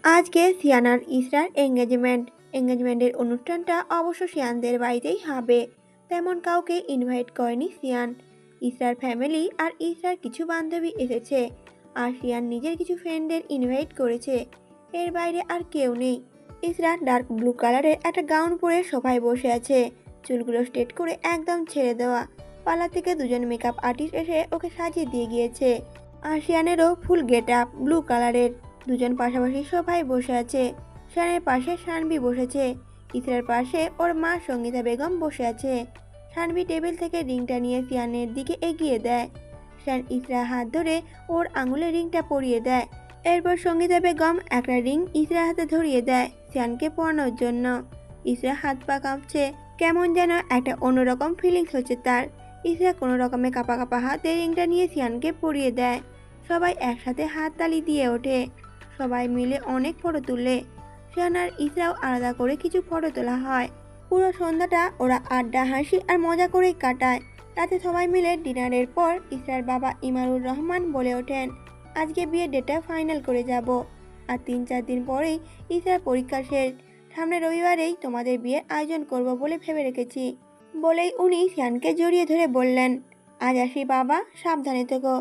আজকে সিয়ান আর ইসরার এঙ্গেজমেন্টের অনুষ্ঠানটা অবশ্য সিয়ানদের বাড়িতেই হবে। তেমন কাউকে ইনভাইট করেনি সিয়ান। ইসরার ফ্যামিলি আর ইসরার কিছু বান্ধবী এসেছে, আর সিয়ান নিজের কিছু ফ্রেন্ডদের ইনভাইট করেছে। এর বাইরে আর কেউ নেই। ইসরা ডার্ক ব্লু কালারের একটা গাউন পরে সোফায় বসে আছে, চুলগুলো স্ট্রেট করে একদম ছেড়ে দেওয়া। পার্লার থেকে দুজন মেকআপ আর্টিস্ট এসে ওকে সাজিয়ে দিয়ে গিয়েছে। আর সিয়ানেরও ফুল গেট আপ ব্লু কালারের। দুজন পাশাপাশি সোফায় বসে আছে। শানের পাশে শানবি বসেছে। ইসরার পাশে ওর মা সঙ্গীতা বেগম বসে আছে। শানবি টেবিল থেকে রিংটা নিয়ে সিয়ানের দিকে এগিয়ে দেয়। শান ইসরার হাত ধরে ওর আঙুলে রিংটা পরিয়ে দেয়। এরপর সঙ্গীতা বেগম একটা রিং ইসরার হাতে ধরিয়ে দেয় সিয়ানকে পরানোর জন্য। ইসরা হাত পা কাঁপছে, কেমন যেন একটা অন্যরকম ফিলিংস হচ্ছে তার। ইসরা কোনো রকমে কাঁপা কাঁপা হাতে রিংটা নিয়ে সিয়ানকে পরিয়ে দেয়। সবাই একসাথে হাত তালি দিয়ে ওঠে। সবাই মিলে অনেক ফটো তুলে। সিয়ান আর ইসরাও আলাদা করে কিছু ফটো তোলা হয়। পুরো সন্ধ্যাটা ওরা আড্ডা হাসি আর মজা করেই কাটায়। রাতে সবাই মিলে ডিনারের পর ইসরার বাবা ইমারুর রহমান বলে ওঠেন, আজকে বিয়ের ডেটটা ফাইনাল করে যাব। আর 3-4 দিন পরেই ইসরার পরীক্ষা শেষ। সামনে রবিবারেই তোমাদের বিয়ের আয়োজন করব বলে ভেবে রেখেছি। বলেই উনি সিয়ানকে জড়িয়ে ধরে বললেন, আজ আসি বাবা, সাবধানে থেকো।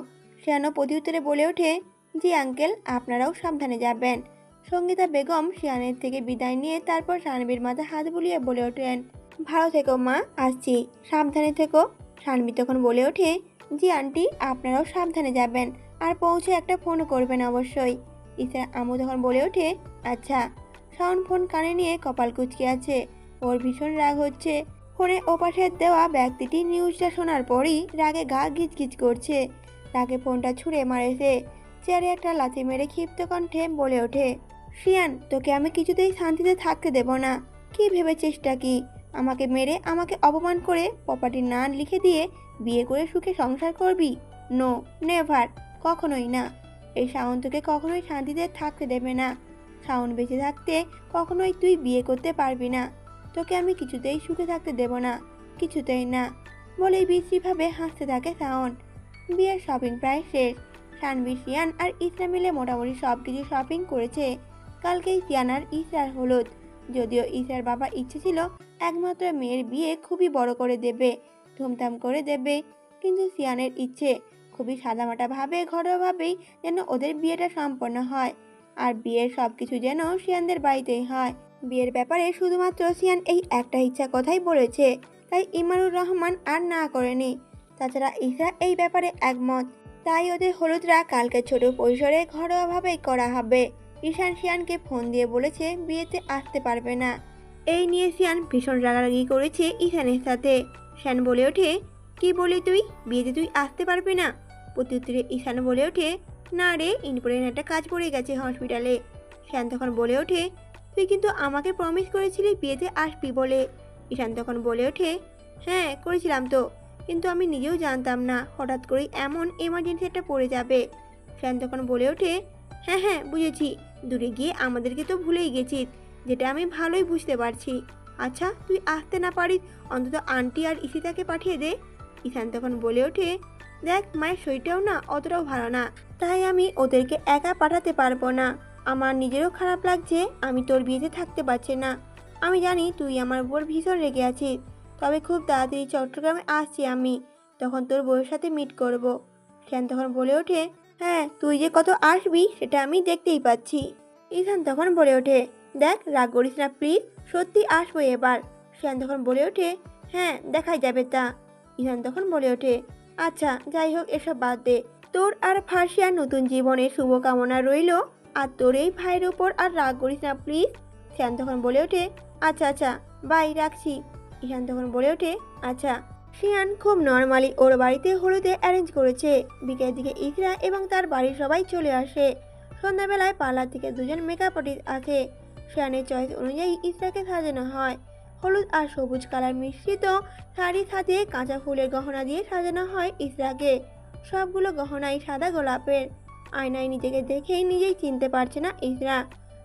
সিয়ানও প্রত্যুত্তরে বলে ওঠে, জি আঙ্কেল, আপনারাও সাবধানে যাবেন। সঙ্গীতা বেগম সিয়ানের থেকে বিদায় নিয়ে তারপর শানবীর মাথায় হাত বুলিয়ে বলে ওঠেন, ভালো থেকো মা, আসছি, সাবধানে থেকো। শানবী তখন বলে ওঠে, জি আন্টি, আপনারাও সাবধানে যাবেন, আর পৌঁছে একটা ফোন করবেন অবশ্যই। ইসরা আম্মু তখন বলে ওঠে, আচ্ছা। শাওন ফোন কানে নিয়ে কপাল কুঁচকে আছে। ওর ভীষণ রাগ হচ্ছে। ফোনে ওপাশে দেওয়া ব্যক্তিটি নিউজটা শোনার পরই রাগে গা গিজগিজ করছে। তাকে ফোনটা ছুঁড়ে মারেছে। চেয়ারে একটা লাথি মেরে ক্ষিপ্ত কণ্ঠে বলে ওঠে, শিয়ান, তোকে আমি কিছুতেই শান্তিতে থাকতে দেব না। কি ভেবেছিসটা কি? আমাকে মেরে আমাকে অপমান করে প্রপার্টি না লিখে দিয়ে বিয়ে করে সুখে সংসার করবি? নো, নেভার, কখনোই না। এই শাওন তোকে কখনোই শান্তিতে থাকতে দেবে না। শাওন বেঁচে থাকতে কখনোই তুই বিয়ে করতে পারবি না। তোকে আমি কিছুতেই সুখে থাকতে দেব না, কিছুতেই না। বলেই বিশ্রীভাবে হাসতে থাকে শাওন। বিয়ের শপিং প্রায় শেষ। শানবী, শিয়ান আর ইসরা মিলে মোটামুটি সব কিছু শপিং করেছে। কালকেই শিয়ান আর ইসরার হলুদ। যদিও ইসরার বাবা ইচ্ছে ছিল একমাত্র মেয়ের বিয়ে খুবই বড় করে দেবে, ধুমধাম করে দেবে, কিন্তু শিয়ানের ইচ্ছে খুবই সাদামাটাভাবে ঘরোয়াভাবেই যেন ওদের বিয়েটা সম্পন্ন হয়। আর বিয়ের সব কিছু যেন শিয়ানদের বাড়িতেই হয়। বিয়ের ব্যাপারে শুধুমাত্র শিয়ান এই একটা ইচ্ছা কথাই বলেছে, তাই ইমারুর রহমান আর না করেনি। তাছাড়া ইসরা এই ব্যাপারে একমত। তাই ওদের হলুদরা কালকে ছোট পরিসরে ঘরোয়াভাবেই করা হবে। ঈশান শিয়ানকে ফোন দিয়ে বলেছে বিয়েতে আসতে পারবে না। এই নিয়ে শিয়ান ভীষণ রাগারাগি করেছে ঈশানের সাথে। শিয়ান বলে ওঠে, কি বলি তুই, বিয়েতে তুই আসতে পারবি না? প্রত্যুত্তরে ঈশান বলে ওঠে, না রে, ইম্পর্টেন্ট একটা কাজ পড়ে গেছে হসপিটালে। শিয়ান তখন বলে ওঠে, তুই কিন্তু আমাকে প্রমিস করেছিলি বিয়েতে আসবি বলে। ঈশান তখন বলে ওঠে, হ্যাঁ করেছিলাম তো, কিন্তু আমি নিজেও জানতাম না হঠাৎ করেই এমন এমার্জেন্সি একটা পড়ে যাবে। শিয়ান তখন বলে ওঠে, হ্যাঁ হ্যাঁ বুঝেছি, দূরে গিয়ে আমাদেরকে তো ভুলেই গেছিস, যেটা আমি ভালোই বুঝতে পারছি। আচ্ছা তুই আসতে না পারিস, অন্তত আন্টি আর ইশিতাকে পাঠিয়ে দে। ঈশান তখন বলে ওঠে, দেখ, মায়ের শরীরটাও না অতটাও ভালো না, তাই আমি ওদেরকে একা পাঠাতে পারবো না। আমার নিজেরও খারাপ লাগছে আমি তোর বিয়েতে থাকতে পারছি না। আমি জানি তুই আমার উপর ভীষণ রেগে আছিস, তবে খুব তাড়াতাড়ি চট্টগ্রামে আসছি আমি, তখন তোর বউয়ের সাথে মিট করব। শিয়ান তখন বলে ওঠে, হ্যাঁ তুই যে কত আসবি সেটা আমি দেখতেই পাচ্ছি। ঈশান তখন বলে ওঠে, দেখ রাগ করিস না প্লিজ, সত্যি আসবো এবার। শিয়ান তখন বলে ওঠে, হ্যাঁ দেখাই যাবে তা। ঈশান তখন বলে ওঠে, আচ্ছা যাই হোক, এসব বাদ দে। তোর আর ফার্সিয়ার নতুন জীবনের শুভকামনা রইল, আর তোর এই ভাইয়ের উপর আর রাগ করিস না প্লিজ। শিয়ান তখন বলে ওঠে, আচ্ছা আচ্ছা বাই, রাখছি। ঈশান তখন বলে ওঠে, আচ্ছা। শিয়ান খুব নর্মালি ওর বাড়িতে হলুদে অ্যারেঞ্জ করেছে। বিকেলের দিকে ইসরা এবং তার বাড়ির সবাই চলে আসে। সন্ধ্যাবেলায় পার্লার থেকে দুজন মেকআপ আর্টিস্ট আছে। শিয়ানের চয়েস অনুযায়ী ইসরাকে সাজানো হয়। হলুদ আর সবুজ কালার মিশ্রিত শাড়ির সাথে কাঁচা ফুলের গহনা দিয়ে সাজানো হয় ইসরাকে। সবগুলো গহনাই সাদা গোলাপের। আয়নায় নিজেকে দেখেই নিজেই চিনতে পারছে না ইসরা।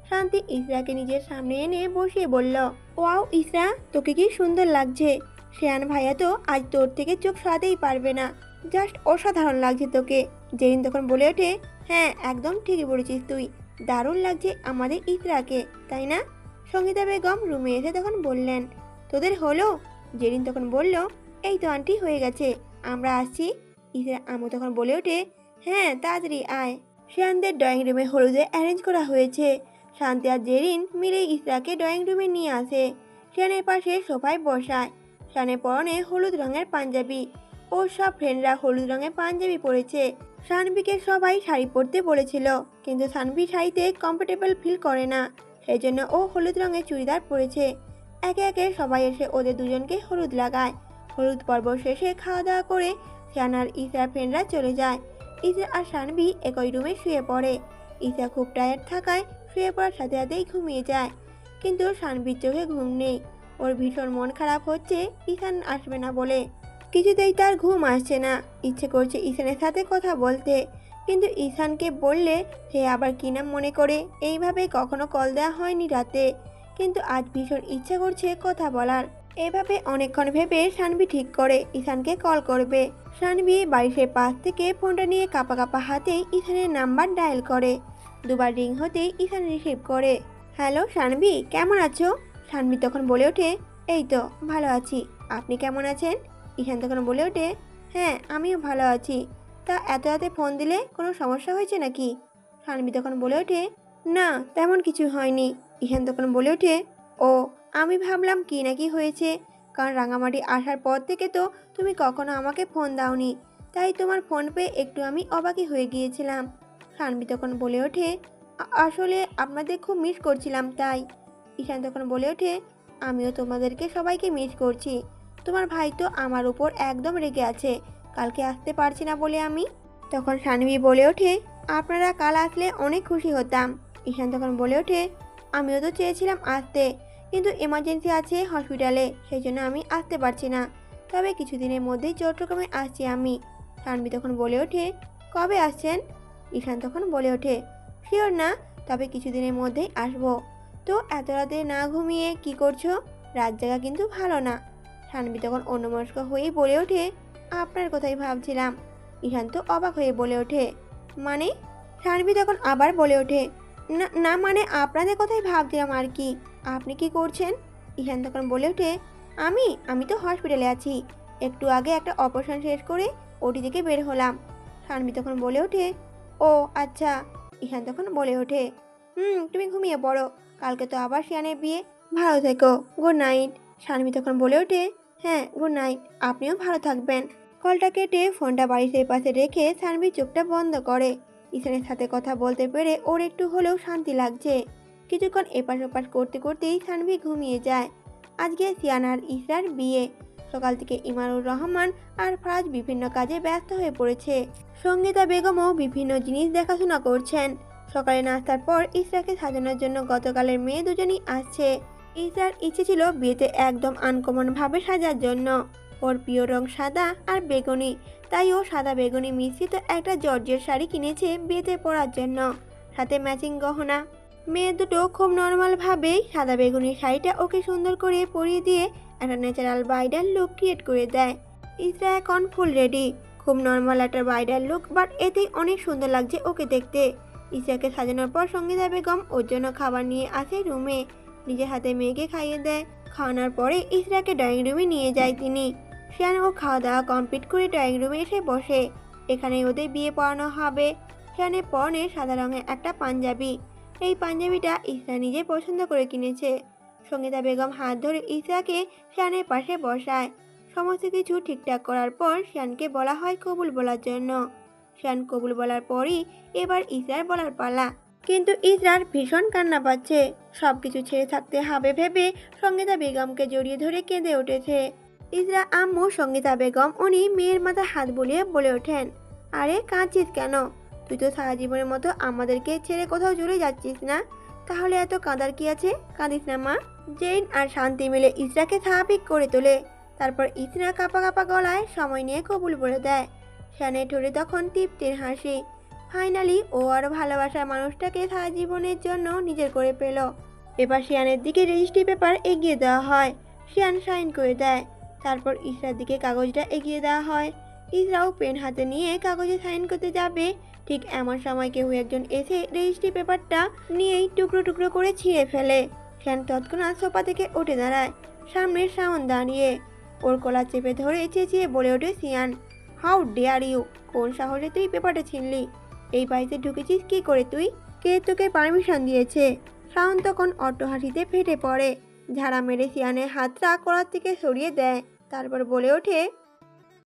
শান্তি ইসরাকে নিজের সামনে এনে বসিয়ে বলল, ওয়াও ইসরা, তোকে কি সুন্দর লাগছে। শিয়ান ভাইয়া তো আজ তোর থেকে চোখ সরাতেই পারবে না, জাস্ট অসাধারণ লাগছে তোকে। জেরিন তখন বলে ওঠে, হ্যাঁ একদম ঠিকই বলেছিস তুই, দারুণ লাগছে আমাদের ইসরাকে, তাই না? সঙ্গীতা বেগম রুমে এসে তখন বললেন, তোদের হলো? জেরিন তখন বলল, এই তো আন্টি হয়ে গেছে, আমরা আসছি। ইসরা আম্মু তখন বলে ওঠে, হ্যাঁ তাড়াতাড়ি আয়। শিয়ানদের ড্রয়িং রুমে হলুদে অ্যারেঞ্জ করা হয়েছে। শান্তি আর জেরিন মিলে ইসরাকে ড্রয়িং রুমে নিয়ে আসে। শিয়ানের পাশে সোফায় বসায়। শানের পরনে হলুদ রঙের পাঞ্জাবি। ওর সব ফ্রেন্ডরা হলুদ রঙের পাঞ্জাবি পরেছে। সানভিকে সবাই শাড়ি পরতে বলেছিল, কিন্তু সানভি শাড়িতে কমফোর্টেবল ফিল করে না, সেই জন্য ও হলুদ রঙের চুড়িদার পরেছে। একে একে সবাই এসে ওদের দুজনকে হলুদ লাগায়। হলুদ পর্ব শেষে খাওয়া দাওয়া করে শিয়ান আর ইসরার ফ্রেন্ডরা চলে যায়। ইসরা আর সানভি একই রুমে শুয়ে পড়ে। ইসরা খুব টায়ার্ড থাকায় শুয়ে পড়ার সাথে সাথেই ঘুমিয়ে যায়, কিন্তু সানভির চোখে ঘুম নেই। ওর ভীষণ মন খারাপ হচ্ছে ঈশান আসবে না বলে। কিছুতেই তার ঘুম আসছে না, ইচ্ছে করছে ঈশানের সাথে কথা বলতে, কিন্তু ঈশানকে বললে সে আবার কি না মনে করে। এইভাবে কখনো কল দেওয়া হয়নি রাতে, কিন্তু আজ ভীষণ ইচ্ছে করছে কথা বলার। এভাবে অনেকক্ষণ ভেবে সানভি ঠিক করে ঈশানকে কল করবে। সানভি বাড়ির পাশ থেকে ফোনটা নিয়ে কাঁপা কাঁপা হাতেই ঈশানের নাম্বার ডায়াল করে। দুবার রিং হতেই ঈশান রিসিভ করে। হ্যালো সানভি, কেমন আছো? সানভি তখন বলে ওঠে, এই তো ভালো আছি, আপনি কেমন আছেন? ঈশান তখন বলে ওঠে, হ্যাঁ আমিও ভালো আছি। তা এত রাতে ফোন দিলে কোনো সমস্যা হয়েছে নাকি? সানভি তখন বলে ওঠে, না তেমন কিছু হয়নি। ঈশান তখন বলে ওঠে, ও আমি ভাবলাম কি নাকি হয়েছে, কারণ রাঙামাটি আসার পর থেকে তো তুমি কখনো আমাকে ফোন দাওনি, তাই তোমার ফোন পেয়ে একটু আমি অবাকই হয়ে গিয়েছিলাম। সানভি তখন বলে ওঠে, আসলে আপনাদের খুব মিস করছিলাম তাই। ঈশান তখন বলে ওঠে, আমিও তোমাদেরকে সবাইকে মিস করছি। তোমার ভাই তো আমার উপর একদম রেগে আছে, কালকে আসতে পারছি না বলে আমি। তখন সানভি বলে ওঠে, আপনারা কাল আসলে অনেক খুশি হতাম। ঈশান তখন বলে ওঠে, আমিও তো চেয়েছিলাম আসতে, কিন্তু এমার্জেন্সি আছে হসপিটালে, সেই জন্য আমি আসতে পারছি না। তবে কিছুদিনের মধ্যেই চট্টগ্রামে আসছি আমি। সানভি তখন বলে ওঠে, কবে আসছেন? ঈশান তখন বলে ওঠে, শিওর না, তবে কিছুদিনের মধ্যেই আসবো। তো এত রাতে না ঘুমিয়ে কি করছো? রাত জাগা কিন্তু ভালো না। সানভি তখন অন্যমনস্ক হয়েই বলে ওঠে, আপনার কথাই ভাবছিলাম। ঈশান তো অবাক হয়ে বলে ওঠে, মানে? সানভি তখন আবার বলে ওঠে, না না মানে আপনাদের কথাই ভাবছিলাম আর কি। আপনি কি করছেন? ঈশান তখন বলে ওঠে, আমি তো হসপিটালে আছি, একটু আগে একটা অপারেশন শেষ করে ওটি থেকে বের হলাম। সানভি তখন বলে ওঠে, ও আচ্ছা। ঈশান তখন বলে ওঠে, তুমি ঘুমিয়ে পড়ো, কালকে তো আবার শিয়ানের বিয়ে, ভালো থেকো, গুড নাইট। সানভি তখন বলে ওঠে, হ্যাঁ গুড নাইট, আপনিও ভালো থাকবেন। কলটা কেটে ফোনটা বাড়ির পাশে রেখে সানভি চোখটা বন্ধ করে। ঈশানের সাথে কথা বলতে পেরে ওর একটু হলেও শান্তি লাগছে। কিছুক্ষণ এপাশ ওপাশ করতে করতেই সানভি ঘুমিয়ে যায়। আজকে সিয়ান আর ইসরার বিয়ে। সকাল থেকে ইমানুর রহমান আর ফারাজ বিভিন্ন কাজে ব্যস্ত হয়ে পড়েছে। সঙ্গীতা বেগমও বিভিন্ন জিনিস দেখাশোনা করছেন। সকালে নাস্তার পর ইসরাকে সাজানোর জন্য গতকালের মেয়ে দুজনই আসছে। ইসরার ইচ্ছে ছিল বিয়েতে একদম আনকমন ভাবে সাজার জন্য। ওর প্রিয় রং সাদা আর বেগুনি, তাই ও সাদা বেগুনি মিশ্রিত একটা জর্জের শাড়ি কিনেছে বিয়েতে পরার জন্য, সাথে ম্যাচিং গহনা। মেয়ে দুটো খুব নর্মাল ভাবেই সাদা বেগুনি শাড়িটা ওকে সুন্দর করে পরিয়ে দিয়ে একটা ন্যাচারাল ব্রাইডাল লুক ক্রিয়েট করে দেয়। ইসরা এখন ফুল রেডি, খুব নর্মাল একটা ব্রাইডাল লুক, বাট এতেই অনেক সুন্দর লাগছে ওকে দেখতে। ইসরাকে সাজানোর পর সঙ্গীতা বেগম ওর জন্য খাবার নিয়ে আসে রুমে, নিজের হাতে মেয়েকে খাইয়ে দেয়। খাওয়ানোর পরে ইসরাকে ড্রয়িং রুমে নিয়ে যায় তিনি। শিয়ান ও খাওয়া দাওয়া কমপ্লিট করে ড্রয়িং রুমে এসে বসে। এখানে ওদের বিয়ে পড়ানো হবে। শিয়ানের পরনে সাদা রঙের একটা পাঞ্জাবি। এই পাঞ্জাবিটা ইসরা নিজে পছন্দ করে কিনেছে। সঙ্গীতা বেগম হাত ধরে ইসরাকে শিয়ানের পাশে বসায়। সমস্ত কিছু ঠিকঠাক করার পর শিয়ানকে বলা হয় কবুল বলার জন্য। শিয়ান কবুল বলার পরই এবার ইসরার বলার পালা, কিন্তু ইসরার ভীষণ কান্না পাচ্ছে। সবকিছু ছেড়ে থাকতে হবে ভেবে সঙ্গীতা বেগমকে জড়িয়ে ধরে কেঁদে উঠেছে। ইসরা আম্মু সঙ্গীতা বেগম উনি মেয়ের মাথায় হাত বুলিয়ে বলে ওঠেন, আরে কাঁদছিস কেন? তুই তো সারা জীবনের মতো আমাদেরকে ছেড়ে কোথাও চলে যাচ্ছিস না, তাহলে এত কাঁদার কি আছে? কাঁদিস না মা। জেইন আর শান্তি মিলে ইসরাকে স্বাভাবিক করে তোলে। তারপর ইসরা কাঁপা কাঁপা গলায় সময় নিয়ে কবুল বলে দেয়। শানের ঠোঁটে তখন তৃপ্তির হাসি। ফাইনালি ও আর ভালোবাসার মানুষটাকে সারা জীবনের জন্য নিজের করে পেল। এবার শিয়ানের দিকে রেজিস্ট্রি পেপার এগিয়ে দেওয়া হয়। শিয়ান সাইন করে দেয়। তারপর ইসরার দিকে কাগজটা এগিয়ে দেওয়া হয়। ইসরাও পেন হাতে নিয়ে কাগজে সাইন করতে যাবে, ঠিক এমন সময় কেউ একজন এসে রেজিস্ট্রি পেপারটা নিয়েই টুকরো টুকরো করে ছিঁড়ে ফেলে। সিয়ান তৎক্ষণাৎ সোফা থেকে উঠে দাঁড়ায়। সামনে শাওন দাঁড়িয়ে। ওর গলা চেপে ধরে চেঁচিয়ে বলে ওঠে সিয়ান, হাউ ডেয়ার ইউ! কোন সাহসে তুই পেপারটা ছিনলি? এই বাড়িতে ঢুকেছিস কি করে তুই? কে তোকে পারমিশন দিয়েছে? শাওন তখন অট্টহাসিতে ফেটে পড়ে। ঝাড়া মেরে সিয়ানের হাতটা কলার থেকে সরিয়ে দেয়। তারপর বলে ওঠে,